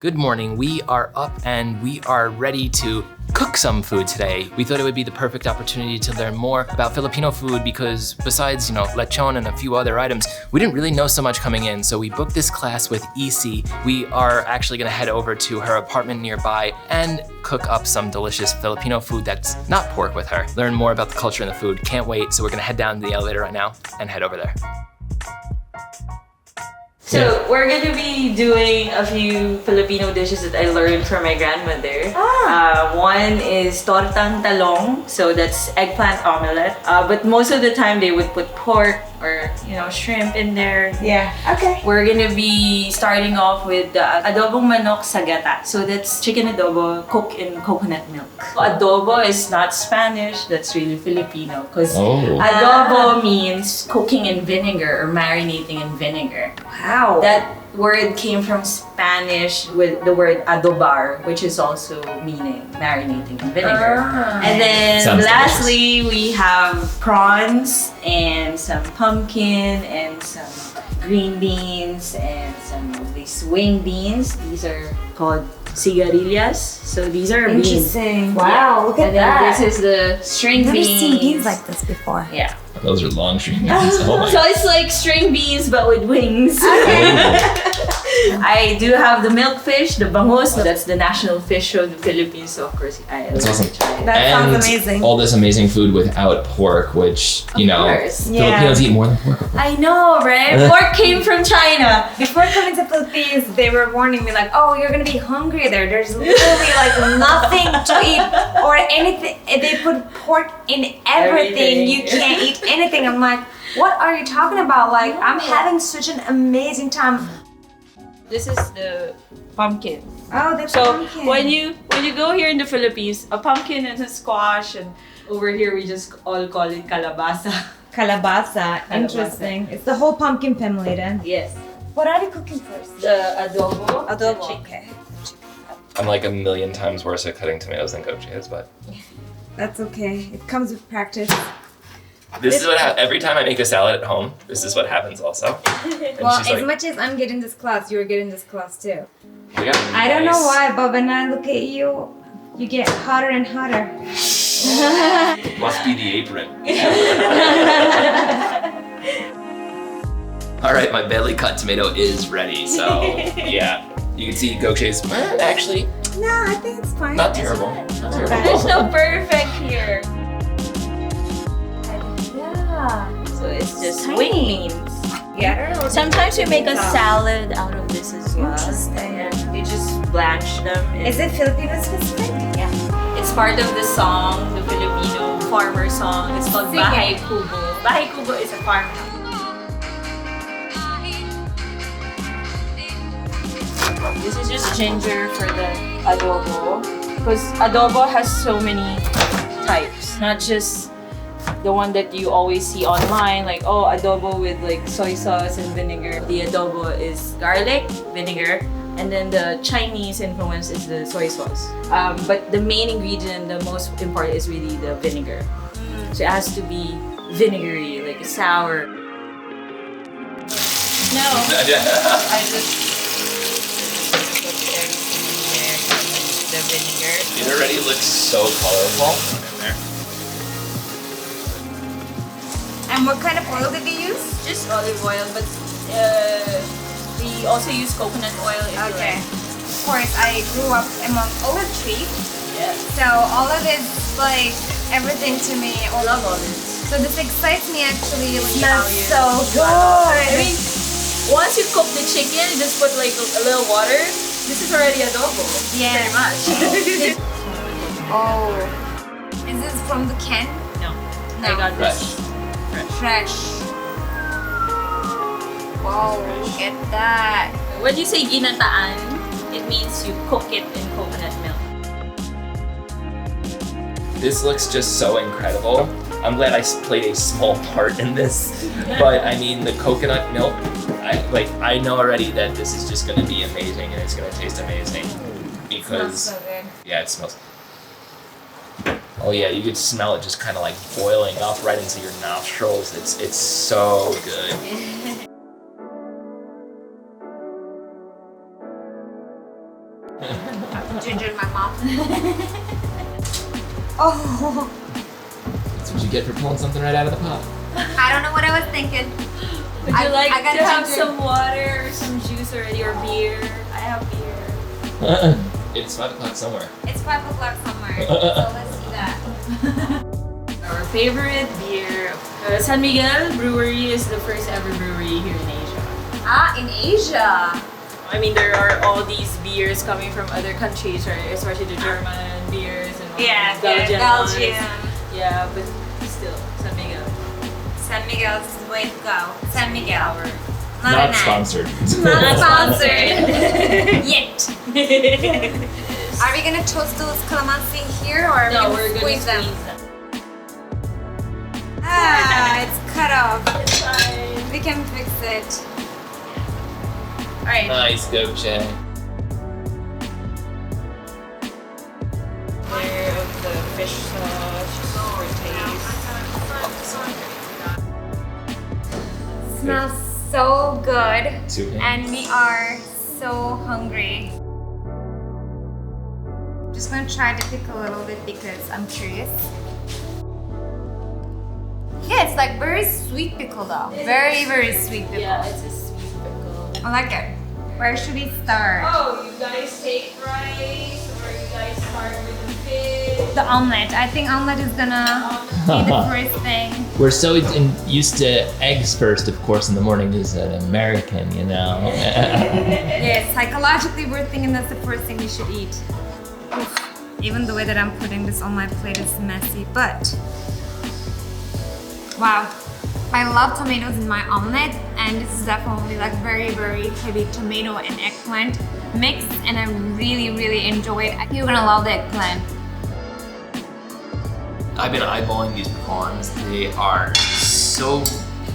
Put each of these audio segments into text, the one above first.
Good morning, we are up and we are ready to cook some food today. We thought it would be the perfect opportunity to learn more about Filipino food because besides, lechon and a few other items, we didn't really know so much coming in. So we booked this class with EC. We are actually gonna head over to her apartment nearby and cook up some delicious Filipino food that's not pork with her. Learn more about the culture and the food. Can't wait. So we're gonna head down to the elevator right now and head over there. So we're gonna be doing a few Filipino dishes that I learned from my grandmother. One is Tortang TALONG, so that's eggplant omelet. But most of the time they would put pork or shrimp in there. Yeah, okay. We're gonna be starting off with the adobong manok sa gata. So that's chicken adobo cooked in coconut milk. Adobo is not Spanish, that's really Filipino because adobo means cooking in vinegar or marinating in vinegar. Wow. That word came from Spanish with the word adobar, which is also meaning marinating in vinegar. And then lastly, we have prawns and some pumpkin and some green beans and some of these wing beans. These are called cigarillas. So these are beans. Interesting. Wow, look at and that. Then this is the string I've never beans. seen beans like this before. Yeah. Those are long string beans. So it's like string beans but with wings. I do have the milkfish, the bangus. That's the national fish of the Philippines. So of course, That's awesome. That sounds amazing. All this amazing food without pork, which course. Filipinos eat more than pork. I know, right? Pork came from China. Before coming to Philippines, they were warning me like, oh, you're gonna be hungry there. There's literally like nothing to eat or anything. They put pork in everything. You can't eat anything. I'm like, what are you talking about? Like, I'm having such an amazing time. This is the pumpkin. Oh, that's So pumpkin. when you go here in the Philippines, a pumpkin and a squash, and over here we just all call it calabasa. Kalabasa. Interesting. It's the whole pumpkin family then. Yes. What are we cooking first? The adobo. Adobo. chicken. Okay. I'm like a million times worse at cutting tomatoes than Coach is, but That's okay. It comes with practice. this is what every time I make a salad at home, this is what happens also. And Well, she's as like, much as I'm getting this class, you're getting this class too. we got I don't know nice. why, but when I look at you, you get hotter and hotter. Must be the apron. All right, my belly cut tomato is ready. So yeah, you can see Gokche's actually No, I think it's fine. not terrible. Not terrible. There's no perfect here. Yeah. So it's just Tiny. wing beans. Yeah, I don't know. Sometimes we make a salad out of this as well. Interesting. And you just blanch them. Is it Filipino specific? Yeah. It's part of the song, the Filipino farmer song. It's called Sing it. Bahay Kubo. Bahay Kubo is a farmhouse. This is just ginger for the adobo. Because adobo has so many types. Not just the one that you always see online, like, oh, adobo with like soy sauce and vinegar. The adobo is garlic, vinegar, and then the Chinese influence is the soy sauce. But the main ingredient, the most important, is really the vinegar. So it has to be vinegary, like sour. No, I just put everything there. The vinegar. It already looks so colorful. And what kind of oil did you use? Just olive oil, but we also use coconut oil. If you Okay. like. Of course, I grew up among olive trees, Yeah. so olive is like everything to me. I love olives. So this excites me actually. It Smells smells so I good. mean, once you cook the chicken, you just put like a little water. This is already adobo. Yeah. Pretty much. Oh, is this from the can? No. No. I got this. Fresh. Wow, look at that. When you say ginataan, it means you cook it in coconut milk. This looks just so incredible. I'm glad I played a small part in this, but I mean the coconut milk. I know already that this is just gonna be amazing and it's gonna taste amazing because Smells so good. yeah, it smells. Oh yeah, you could smell it just kind of like boiling up right into your nostrils. It's so good. Ginger in my mouth. Oh, That's what you get for pulling something right out of the pot. I don't know what I was thinking. Would you like I got to have ginger. some water or some juice already or beer? I have beer. It's 5 o'clock somewhere. It's 5 o'clock somewhere, so let's see that. Our favorite beer, San Miguel Brewery is the first ever brewery here in Asia. Ah, in Asia. I mean, there are all these beers coming from other countries, right? Especially the German beers and all Yeah, the Belgian ones. Belgium. Yeah, but still, San Miguel. San Miguel's the way to go. San Miguel. Not an ad. sponsored. Not sponsored. Yet. Are we gonna toast those calamansi here or are No, we we're gonna gonna squeeze them? them. Ah, it's cut off. It's fine. We can fix it. Alright. Nice, go, Che. Layer of the fish sauce, just for taste. Smells so good. Super. And we are so hungry. Just gonna try to pick a little bit because I'm curious. Yeah, it's like very sweet pickle though. Very, very sweet pickle. Yeah, it's a sweet pickle. I like it. Where should we start? Oh, you guys take rice or you guys start with the fish? The omelet. I think omelet is gonna be the first thing. We're so used to eggs first, of course, in the morning as an American, you know. Yes, psychologically we're thinking that's the first thing we should eat. Oof. Even the way that I'm putting this on my plate is messy, but wow. I love tomatoes in my omelet, and this is definitely like very, very heavy tomato and eggplant mix, and I really, really enjoy it. You're gonna love the eggplant. I've been eyeballing these prawns. They are so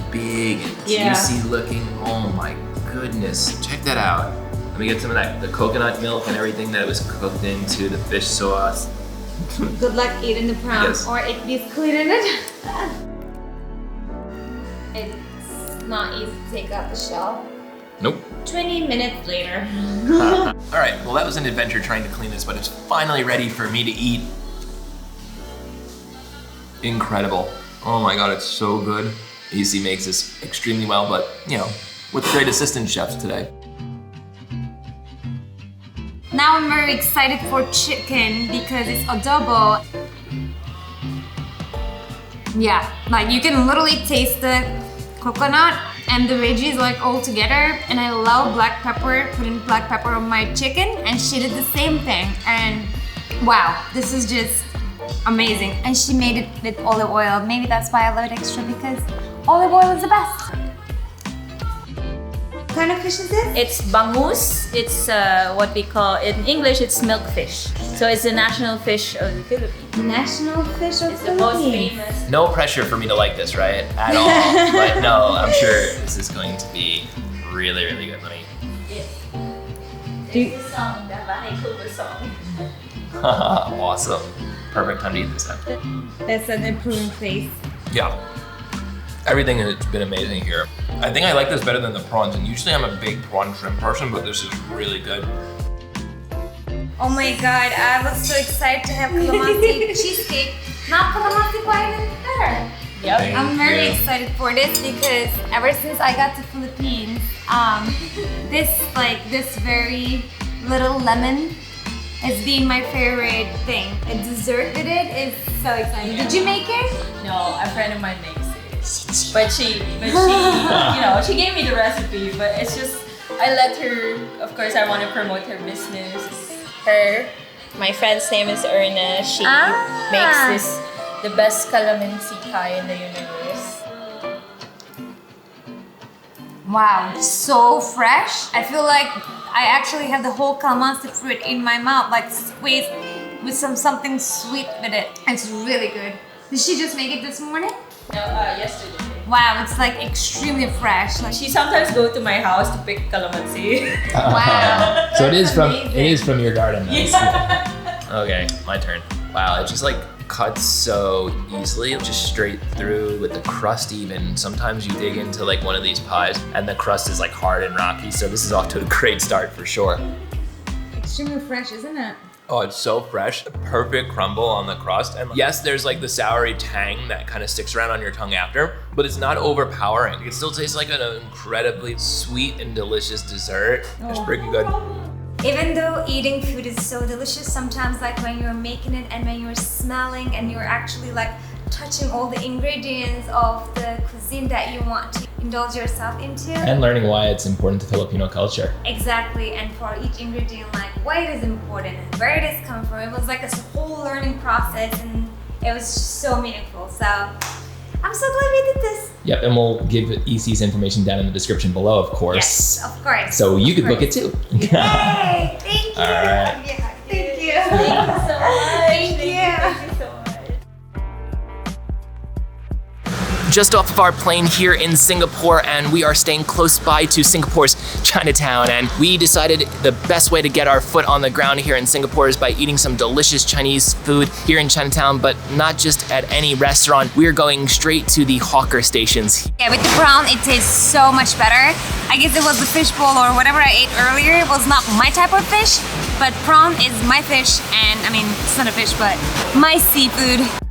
big and Yeah. juicy looking. Oh my goodness. Check that out. Let me get some of that, the coconut milk and everything that was cooked into the fish sauce. Good luck eating the prawns, Yes. or if you clean it. It's not easy to take out the shell. Nope. 20 minutes later. All right, well that was an adventure trying to clean this, but it's finally ready for me to eat. Incredible. Oh my God, it's so good. EC makes this extremely well, but you know, with great assistant chefs today. Now I'm very excited for chicken because it's adobo. Yeah, like you can literally taste the coconut and the veggies like all together, and I love black pepper, putting black pepper on my chicken, and she did the same thing, and wow, this is just amazing. And she made it with olive oil. Maybe that's why I love it extra, because olive oil is the best. What kind of fish is this? It's bangus. It's what we call, in English, it's milkfish. So it's the national fish of the Philippines. National fish of It's the most Philippines. famous. No pressure for me to like this, right? At all. But no, I'm sure this is going to be really, really good. Let me. There's a song, the Vancouver song. Awesome. Perfect time to eat this up. That's an improving face. Yeah. Everything has been amazing here. I think I like this better than the prawns, and usually I'm a big prawn shrimp person, but this is really good. Oh my god, I was so excited to have calamansi cheesecake. Now calamansi pie is better. Yep. I'm very you. excited for this because ever since I got to Philippines, this very little lemon has been my favorite thing. A dessert with it is so exciting. Did you make it? No, a friend of mine makes it. But she, you know, she gave me the recipe, but it's just, I let her, of course I want to promote her business. My friend's name is Erna. She makes the best calamansi pie in the universe. Wow, so fresh. I feel like I actually have the whole calamansi fruit in my mouth, like squeezed with something sweet with it. It's really good. Did she just make it this morning? No, yesterday. Wow, it's like extremely fresh. Like, She sometimes go to my house to pick calamansi. wow. So it is Amazing. from your garden. Then. Yeah. Okay, my turn. Wow, it just like cuts so easily, just straight through with the crust even. Sometimes you dig into like one of these pies and the crust is like hard and rocky, so this is off to a great start for sure. Extremely fresh, isn't it? Oh, it's so fresh. Perfect crumble on the crust. And yes, there's like the soury tang that kind of sticks around on your tongue after, but it's not overpowering. It still tastes like an incredibly sweet and delicious dessert. It's freaking good. Even though eating food is so delicious, sometimes like when you're making it and when you're smelling and you're actually like touching all the ingredients of the cuisine that you want to indulge yourself into. And learning why it's important to Filipino culture. Exactly, and for each ingredient, like why it is important and where it is coming from. It was like a whole learning process and it was so meaningful. So I'm so glad we did this. Yep, and we'll give EC's information down in the description below, of course. Yes, of course. So you could book it too. Yay! Thank you. All right. Thank you. Thank you so much. Thank you. Thank you so much. Just off of our plane here in Singapore, and we are staying close by to Singapore's Chinatown, and we decided the best way to get our foot on the ground here in Singapore is by eating some delicious Chinese food here in Chinatown, but not just at any restaurant. We are going straight to the hawker stations. Yeah, with the prawn, it tastes so much better. I guess it was the fish bowl or whatever I ate earlier. It was not my type of fish, but prawn is my fish, and I mean, it's not a fish, but my seafood.